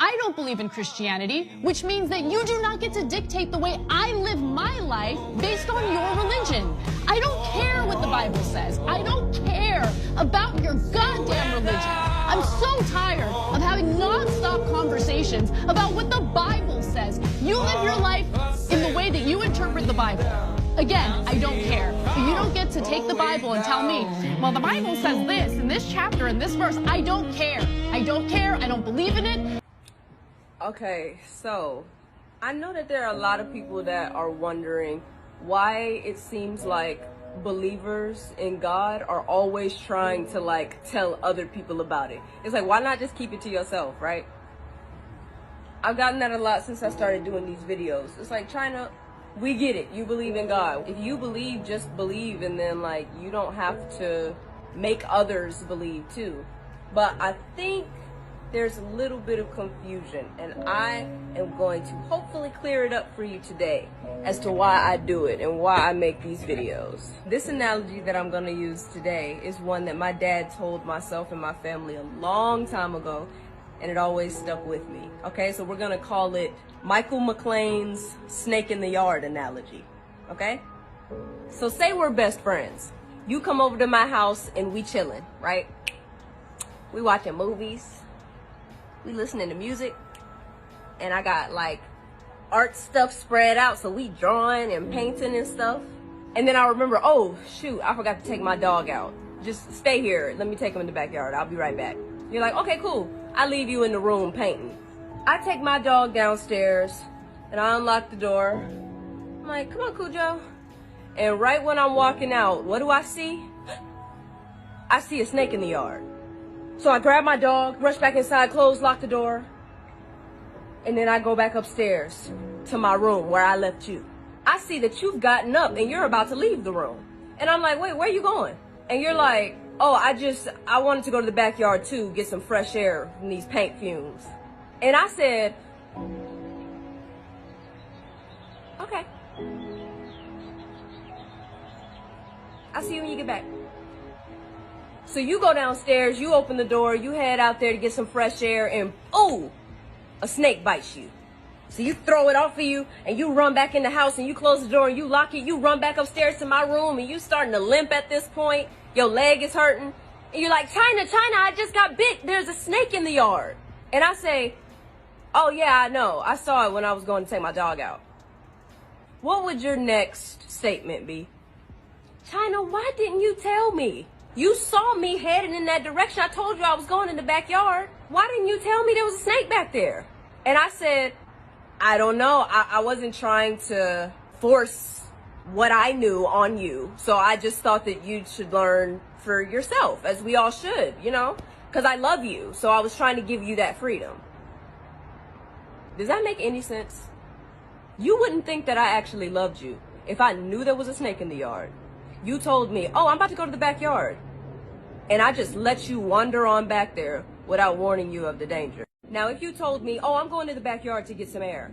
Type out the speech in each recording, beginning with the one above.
I don't believe in Christianity, which means that you do not get to dictate the way I live my life based on your religion. I don't care what the Bible says. I don't care about your goddamn religion. I'm so tired of having non-stop conversations about what the Bible says. You live your life in the way that you interpret the Bible. Again, I don't care. But you don't get to take the Bible and tell me, well, the Bible says this in this chapter and this verse. I don't care. I don't care. I don't believe in it. Okay, so I know that there are a lot of people that are wondering why it seems like believers in God are always trying to like tell other people about it. It's like, why not just keep it to yourself, right? I've gotten that a lot since I started doing these videos. It's like, China, we get it. You believe in God. If you believe, just believe, and then like you don't have to make others believe too. But I think there's a little bit of confusion, and I am going to hopefully clear it up for you today as to why I do it and why I make these videos. This analogy that I'm going to use today is one that my dad told myself and my family a long time ago, and it always stuck with me. Okay, so we're going to call it Michael McLean's snake in the yard analogy. Okay? So say we're best friends. You come over to my house and we chilling, right? We watching movies. We listening to music. And I got like art stuff spread out, so we drawing and painting and stuff. And then I remember, oh shoot, I forgot to take my dog out. Just stay here. Let me take him in the backyard. I'll be right back. You're like, okay, cool. I leave you in the room painting. I take my dog downstairs and I unlock the door. I'm like, come on, Cujo. And right when I'm walking out, what do I see? I see a snake in the yard. So I grab my dog, rush back inside, close, lock the door. And then I go back upstairs to my room where I left you. I see that you've gotten up and you're about to leave the room. And I'm like, wait, where are you going? And you're like, oh, I wanted to go to the backyard too, get some fresh air from these paint fumes. And I said, okay. I'll see you when you get back. So you go downstairs, you open the door, you head out there to get some fresh air, and oh, a snake bites you. So you throw it off of you, and you run back in the house, and you close the door, and you lock it, you run back upstairs to my room, and you starting to limp at this point. Your leg is hurting. And you're like, China, I just got bit. There's a snake in the yard. And I say, oh yeah, I know. I saw it when I was going to take my dog out. What would your next statement be? China, why didn't you tell me? You saw me heading in that direction. I told you I was going in the backyard. Why didn't you tell me there was a snake back there? And I said, I don't know. I wasn't trying to force what I knew on you. So I just thought that you should learn for yourself, as we all should, you know, because I love you. So I was trying to give you that freedom. Does that make any sense? You wouldn't think that I actually loved you if I knew there was a snake in the yard. You told me, oh, I'm about to go to the backyard. And I just let you wander on back there without warning you of the danger. Now, if you told me, oh, I'm going to the backyard to get some air.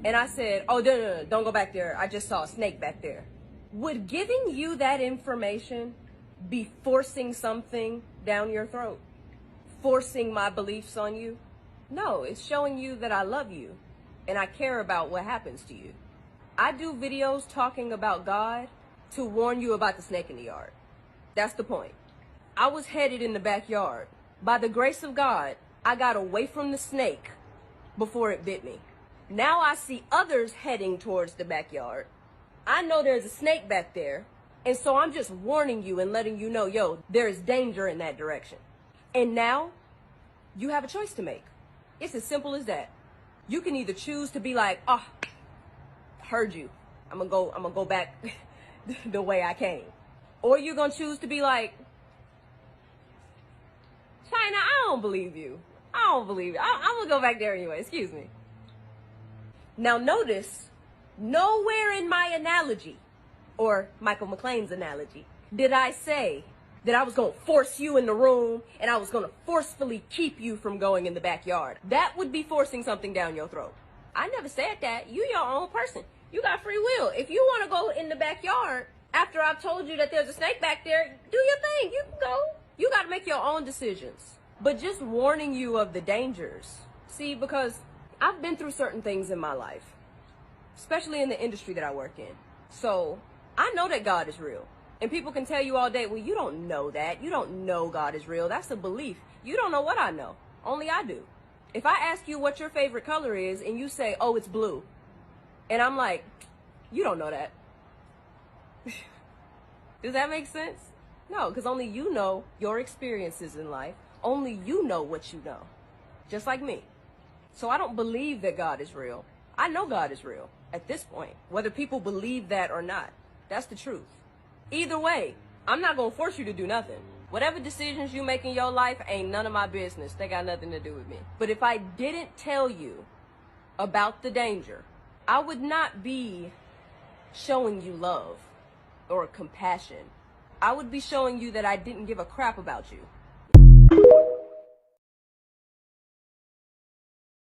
And I said, oh, no, don't go back there. I just saw a snake back there. Would giving you that information be forcing something down your throat? Forcing my beliefs on you? No, it's showing you that I love you and I care about what happens to you. I do videos talking about God to warn you about the snake in the yard. That's the point. I was headed in the backyard. By the grace of God, I got away from the snake before it bit me. Now I see others heading towards the backyard. I know there's a snake back there, and so I'm just warning you and letting you know, yo, there is danger in that direction. And now, you have a choice to make. It's as simple as that. You can either choose to be like, oh, heard you. I'm gonna go back the way I came. Or you're gonna choose to be like, China, I don't believe you. I don't believe you. I'm gonna go back there anyway, excuse me. Now notice, nowhere in my analogy, or Michael McLean's analogy, did I say that I was gonna force you in the room and I was gonna forcefully keep you from going in the backyard. That would be forcing something down your throat. I never said that. You your own person. You got free will. If you wanna go in the backyard after I've told you that there's a snake back there, do your thing. You can go. You gotta make your own decisions. But just warning you of the dangers See, because I've been through certain things in my life, especially in the industry that I work in. So I know that God is real. And people can tell you all day, well, you don't know that. You don't know God is real. That's a belief. You don't know what I know. Only I do. If I ask you what your favorite color is and you say, oh, it's blue. And I'm like, you don't know that. Does that make sense? No, because only you know your experiences in life. Only you know what you know. Just like me. So I don't believe that God is real. I know God is real at this point, whether people believe that or not. That's the truth. Either way, I'm not going to force you to do nothing. Whatever decisions you make in your life ain't none of my business. They got nothing to do with me. But if I didn't tell you about the danger, I would not be showing you love or compassion. I would be showing you that I didn't give a crap about you.